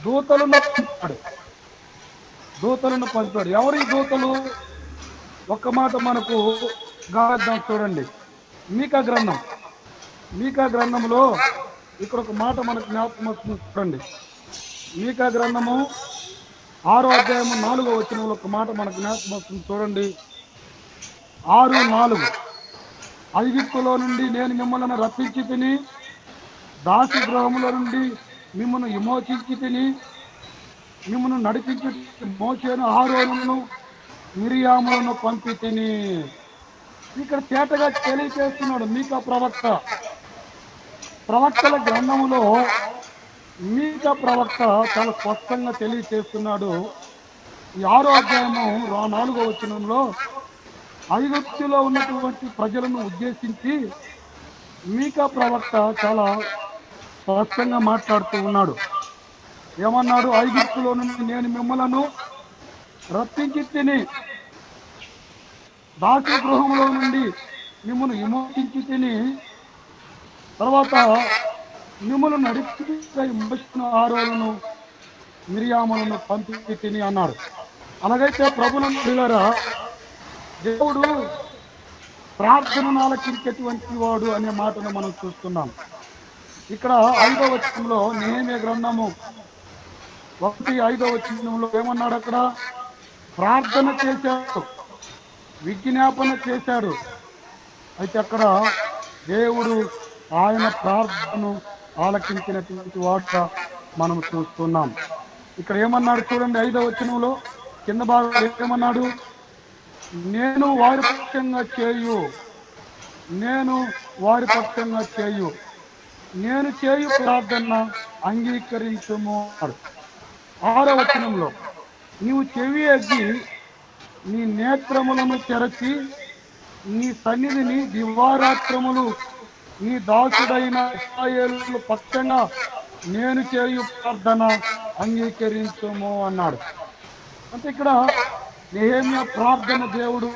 దూతలను పంపాడు. ఎవరి దూతలు? ఒక్క మాట మనకు గాద్దాం చూడండి. మీకా గ్రంథంలో ఇక్కడ ఒక మాట మనకు జ్ఞాపకం వస్తుంది చూడండి. మీకా గ్రంథము 6వ అధ్యాయము 4వ వచనంలో ఒక మాట మనకు జ్ఞాపకం వస్తుంది చూడండి. 6:4 ఐగుప్తులో నుండి నేను మిమ్మల్ని రప్పించి తిని, దాసి గృహముల నుండి మిమ్మల్ని విమోచించి తిని, మిమ్మల్ని నడిపించి మోషేను, అహరోనును, మిరియాములను పంపి తిని. ఇక్కడ తేటగా తెలియజేస్తున్నాడు మీకా ప్రవక్తల గ్రంథములో మీకా ప్రవక్త చాలా స్పష్టంగా తెలియజేస్తున్నాడు. ఈ 6వ అధ్యాయము 4వ వచనంలో ఐగుప్తులో ఉన్నటువంటి ప్రజలను ఉద్దేశించి మీకా ప్రవక్త చాలా స్పష్టంగా మాట్లాడుతూ ఉన్నాడు. ఏమన్నాడు? ఐగుప్తులో నుండి నేను మిమ్మలను రప్పించి తిని, దాసు గృహంలో నుండి మిమ్మల్ని విమోచించి తిని, తర్వాత మిమ్మల్ని నడిపించిన ఆరోలను మిరియాములను పంపి తిని అన్నాడు. అలాగైతే ప్రభునందు ప్రియులారా, దేవుడు ప్రార్థనను ఆలకించేటువంటి వాడు అనే మాటను మనం చూస్తున్నాం. ఇక్కడ 5వ వచనంలో నెహెమ్యా గ్రంథము 1:5 వచనంలో ఏమన్నాడు? అక్కడ ప్రార్థన చేశాడు, విజ్ఞాపన చేశాడు. అయితే అక్కడ దేవుడు ఆయన ప్రార్థనను ఆలకించినటువంటి వాడుగా మనం చూస్తున్నాం. ఇక్కడ ఏమన్నాడు చూడండి, 5వ వచనంలో కింద భాగంలో ఏమన్నాడు? నేను వారి పక్షంగా చేయు, నేను వారి పక్షంగా చేయు, నేను చేయు ప్రార్థన అంగీకరించుము. 6వ వచనంలో నీవు చెవి ఎగ్గి నీ నేత్రములను తెరచి నీ సన్నిధిని దివారాత్రములు నీ దాసుడైన ఇశ్రాయేలు పక్షంగా నేను చేయు ప్రార్థన అంగీకరించుము అన్నాడు. అంటే ఇక్కడ నెహెమ్యా ప్రార్థన దేవుడు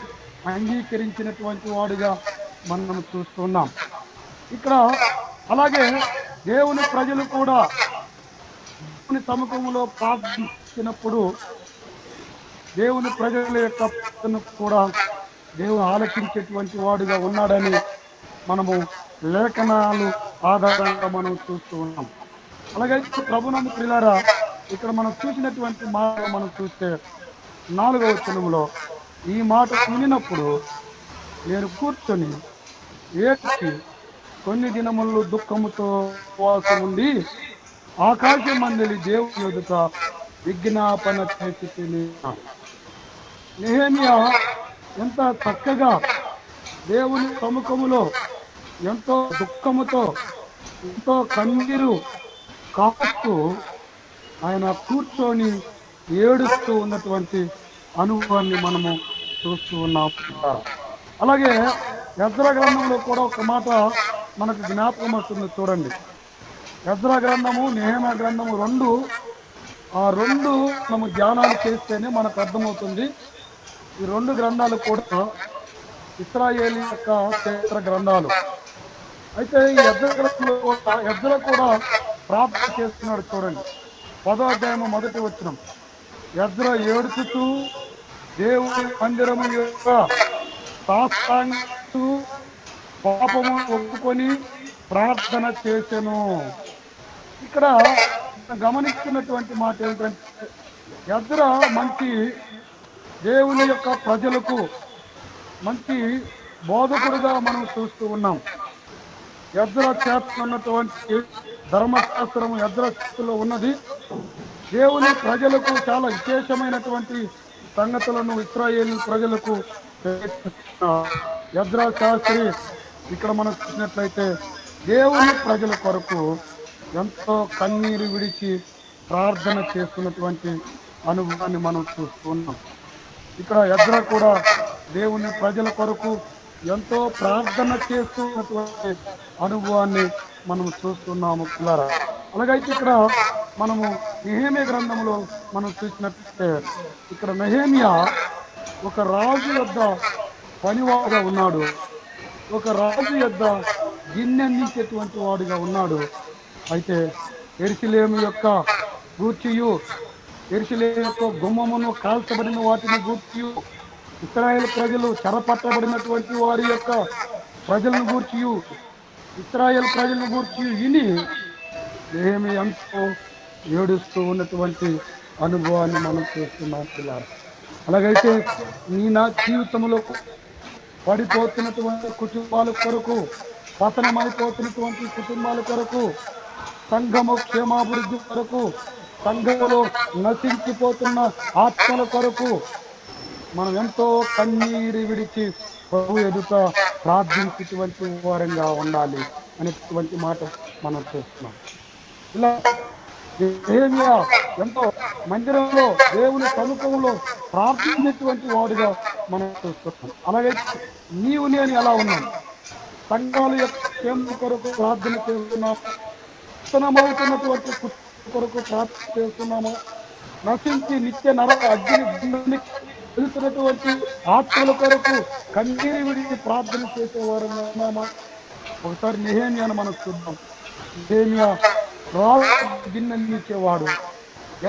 అంగీకరించినటువంటి వాడుగా మనం చూస్తున్నాం. ఇక్కడ అలాగే దేవుని ప్రజలు కూడా దేవుని సముఖంలో ప్రార్థించినప్పుడు దేవుని ప్రజల యొక్క ప్రార్థన కూడా దేవుడు ఆలకించేటువంటి వాడుగా ఉన్నాడని మనము లేఖనాలు ఆధారంగా మనం చూస్తూ ఉన్నాం. అలాగే ప్రభునందు ప్రియులారా, ఇక్కడ మనం చూసినటువంటి మాట మనం చూస్తే 4వ వచనంలో ఈ మాట వినినప్పుడు నేను కూర్చొని ఏడ్చి కొన్ని దినములు దుఃఖముతో ఉపవాసం ఉండి ఆకాశం మందలి దేవుని ఎదుట విజ్ఞాపన చేసి తిని. నెహెమ్యా ఎంత చక్కగా దేవుని సముఖములో ఎంతో దుఃఖముతో ఎంతో కన్నీరు కాస్తూ ఆయన కూర్చొని ఏడుస్తూ ఉన్నటువంటి అనుభవాన్ని మనము చూస్తూ ఉన్నాం. అలాగే ఎజ్రా గ్రంథంలో కూడా ఒక మాట మనకు జ్ఞాపకం వస్తుంది. చూడండి, ఎజ్రా గ్రంథము నెహెమ్యా గ్రంథము రెండు మనము ధ్యానాలు చేస్తేనే మనకు అర్థమవుతుంది. ఈ 2 గ్రంథాలు కూడా ఇశ్రాయేలు యొక్క చరిత్ర గ్రంథాలు. అయితే ఈ ఎజ్రా కూడా ప్రార్థన చేస్తున్నాడు. చూడండి, 10వ అధ్యాయము 1వ వచనం. ఎజ్రా ఏడుచుతూ దేవుని మందిరము యొక్క సాష్టాంగ పాపము ఒప్పుకొని ప్రార్థన చేసెను. ఇక్కడ గమనిస్తున్నటువంటి మాట ఏంటంటే, ఎజ్రా మంచి దేవుని యొక్క ప్రజలకు మంచి బోధకుడుగా మనం చూస్తూ ఉన్నాం. ఎజ్రా చేస్తున్నటువంటి ధర్మశాస్త్రం ఎజ్రా చేతిలో ఉన్నది. దేవుని ప్రజలకు చాలా విశేషమైనటువంటి సంగతులను ఇశ్రాయేలు ప్రజలకు ఎజ్రా శాస్త్రి ఇక్కడ మనం చూసినట్లయితే దేవుని ప్రజల కొరకు ఎంతో కన్నీరు విడిచి ప్రార్థన చేస్తున్నటువంటి అనుభవాన్ని మనం చూస్తున్నాం. ఇక్కడ ఎజ్రా కూడా దేవుని ప్రజల కొరకు ఎంతో ప్రార్థన చేస్తున్నటువంటి అనుభవాన్ని మనం చూస్తున్నాము పిల్లరా. అలాగైతే ఇక్కడ మనము నెహెమ్యా గ్రంథంలో మనం చూసినట్లయితే ఇక్కడ నెహెమ్యా ఒక రాజు యొద్ద పనివాడుగా ఉన్నాడు, ఒక రాజు యొద్ద గిన్నె అందించేటువంటి వాడుగా ఉన్నాడు. అయితే యెరూషలేము యొక్క గూర్చియు, యెరూషలేము యొక్క గుమ్మమును కాల్చబడిన వాటిని గూర్చియు, ఇశ్రాయేల్ ప్రజలు చెరపట్టబడినటువంటి వారి యొక్క ప్రజలను గూర్చియు, ఇశ్రాయేల్ ప్రజలను గూర్చియు విని ఏమి ఎంతో ఏడుస్తూ ఉన్నటువంటి అనుభవాన్ని మనం చూస్తున్నాం పిల్లలు. అలాగైతే నా జీవితంలో పడిపోతున్నటువంటి కుటుంబాల కొరకు, పతనమైపోతున్నటువంటి కుటుంబాల కొరకు, సంఘము క్షేమాభివృద్ధి కొరకు, సంఘంలో నశించిపోతున్న ఆత్మల కొరకు మనం ఎంతో కన్నీరు విడిచి ప్రభు ఎదుట ప్రార్థించేటువంటి వారంగా ఉండాలి అనేటువంటి మాట మనం చూస్తున్నాం. ఇలా నెహెమ్యా ఎంతో మందిరంలో దేవుని సముఖంలో ప్రార్థించేటువంటి వాడుగా మనం చూస్తున్నాం. అలాగే నీవు నేను ఎలా ఉన్నాం? సంఘాల యొక్క క్షేమం కొరకు ప్రార్థన చేస్తున్నాం, పతనమవుతున్నటువంటి కుటుంబం కొరకు ప్రార్థన చేస్తున్నాము. నశించి నిత్య నర అగ్ని వెళ్తున్నటువంటి ఆత్మల కొరకు కన్నీరు విడిచి ప్రార్థన చేసేవారంగా ఉన్నామా? ఒకసారి నెహేమియాను మనం చూద్దాం. నెహేమియా గిన్నెనిచ్చేవాడు.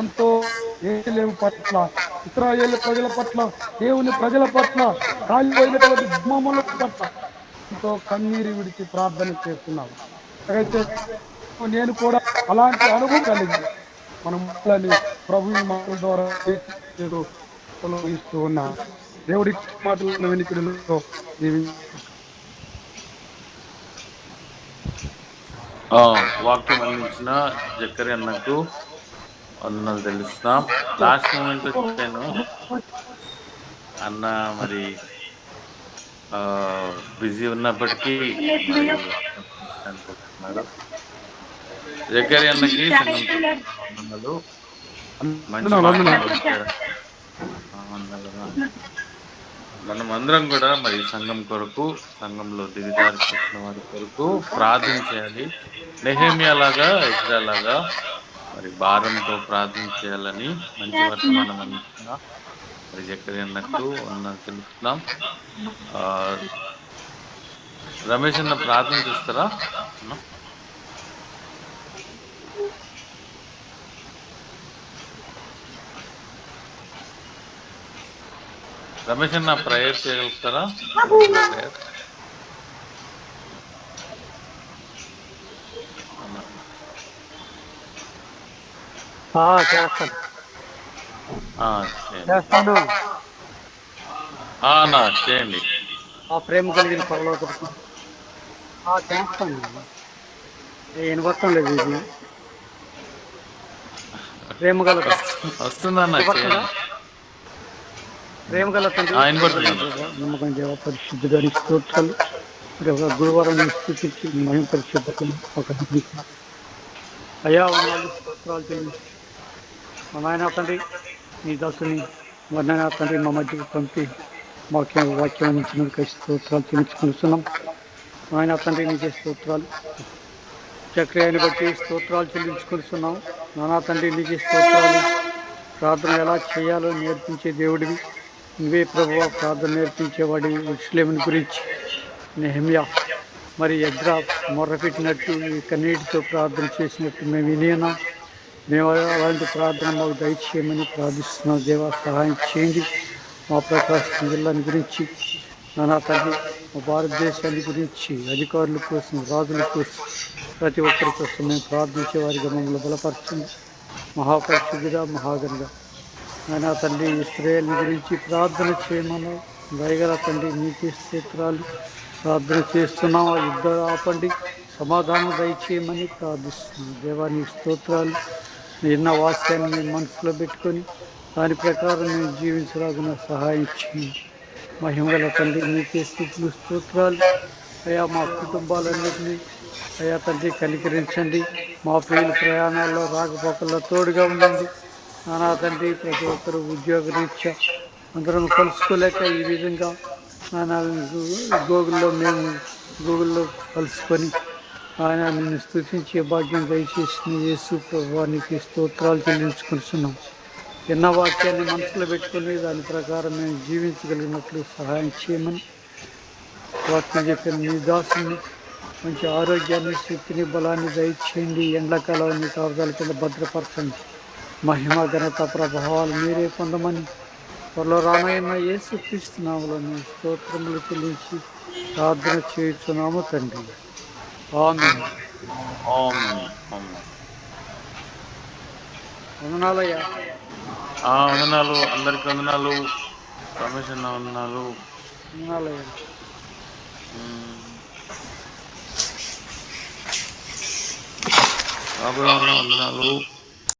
ఎంతో ఏలేము పట్ల, ఇశ్రాయేలు ప్రజల పట్ల, దేవుని ప్రజల పట్ల, కాలిపోయినటువంటి గుమ్మముల పట్ల ఎంతో కన్నీరు విడిచి ప్రార్థన చేస్తున్నాము. అయితే నేను కూడా అలాంటి అనుభవం కలిగి మనం ప్రభు మాటల ద్వారా ఇస్తూ ఉన్నా. దేవుడి మాటల వెనుకడిలో వాక్యం అందించిన జక్కరి అన్నకు వందనాలు తెలుస్తున్నాం. లాస్ట్ మూమెంట్ వచ్చాను అన్న, మరి బిజీ ఉన్నప్పటికీ అనుకుంటున్నాడు. జక్కరి అన్నకి వందనాలు. మంచి మనం అందరం కూడా మరి సంఘం కొరకు, సంఘంలో దిగజారిపోతున్న వారి కొరకు ప్రార్థన చేయాలి. నెహేమియా లాగా, ఎజ్రా లాగా మరి భారంతో ప్రార్థన చేయాలని మంచి వర్తమానం అందిస్తున్నా మరి జక్కరి అన్నట్టు తెలుస్తున్నాం. రమేష్ అన్న ప్రార్థన చేస్తారా? రమేష్ అన్న ప్రేయర్ చేయగలుగుతారా? చేస్తాను. చేయండి. ఆ ప్రేమ కలిగిన పరలోకపు చేస్తాను. ఏం వస్తాం లేదు, ఇది ప్రేమ గల వస్తుందన్న. ప్రేమ గల తండ్రి, నమ్మకం దేవ, పరిశుద్ధుడానికి స్తోత్రాలు. ఒక గురువారం స్థితించి మహిమ పరిశుద్ధతను ఒక అయా వందనాలు, స్తోత్రాలు చెల్లించి మా నాయన తండ్రి, నీ దాసుని వర్ణన తండ్రి మా మధ్యకు పంపి వాక్యం అందించినందుకు స్తోత్రాలు చెల్లించుకుంటున్నాం. ఆయన తండ్రి నీకే స్తోత్రాలు. చక్రయాన్ని బట్టి స్తోత్రాలు చెల్లించుకుంటున్నాం. నానా తండ్రి నీకే స్తోత్రాలు. ప్రార్థన ఎలా చేయాలో నేర్పించే దేవుడివి నువ్వే ప్రభువా. ప్రార్థన నేర్పించేవాడి యెరూషలేమును గురించి నెహెమ్యా మరి ఎజ్రా మొర్రపెట్టినట్టు ఈ కన్నీటితో ప్రార్థన చేసినట్టు మేము వినేనా? మేము అలాంటి ప్రార్థన మాకు దయచేయమని ప్రార్థిస్తున్నాం. దేవా సహాయం చేయండి. మా ప్రకాశం జిల్లాని గురించి, నానా తండ్రి మా భారతదేశాన్ని గురించి, అధికారుల కోసం, రాజుల కోసం, ప్రతి ఒక్కరి కోసం మేము ప్రార్థించే వారిగా మమ్మల్ని బలపరచండి. మహాపరిశుద్ధిగా, మహాగణగా నానా తండ్రి ఇశ్రాయేలు గురించి ప్రార్థన చేయమని దయగల తండ్రి నీతి స్తోత్రాలు. ప్రార్థన చేస్తున్నాం. ఆ యుద్ధాలు ఆపండి, సమాధానం దయచేయమని ప్రార్థిస్తున్నాం. దేవానికి స్తోత్రాలు. నిన్న వాక్యాన్ని మేము మనసులో పెట్టుకొని దాని ప్రకారం మేము జీవించలాగిన సహాయం చేయండి. మహిమగల తండ్రి నీకే స్థితులు, స్తోత్రాలు. అయా మా కుటుంబాలన్నింటినీ అయా తండ్రి కనికరించండి. మా ప్రియుల ప్రయాణాల్లో రాకపోకల్లో తోడుగా ఉండండి. నానా తండ్రి ప్రతి ఒక్కరు ఉద్యోగ రీత్యా అందరం కలుసుకోలేక ఈ విధంగా నానా గూగుల్లో కలుసుకొని ఆయన నిన్ను స్తుతించే భాగ్యం దయచేసిన యేసు ప్రభువానికి స్తోత్రాలు చెల్లించుకుంటున్నాం. ఎన్న వాక్యాన్ని మనసులో పెట్టుకుని దాని ప్రకారం మేము జీవించగలిగినట్లు సహాయం చేయమని వాక్యం చెప్పిన నీ దాసుని మంచి ఆరోగ్యాన్ని, శక్తిని, బలాన్ని దయచేయండి. ఎండాకాలాన్ని కాపుదల కింద భద్రపరచండి. మహిమ, ఘనత, ప్రభావాలు మీరే పొందమని త్వరలో రానయ్యన్న యేసు క్రీస్తు నామములో స్తోత్రములు చెల్లించి ప్రార్థన చేయుచున్నాము తండ్రి. ఆమేన్. వందనాలయ్యా. వందనాలు, అందరికి వందనాలు. రమేష్ అన్న వందనాలు. వందనాలయ్యా. బాబు వందనాలు.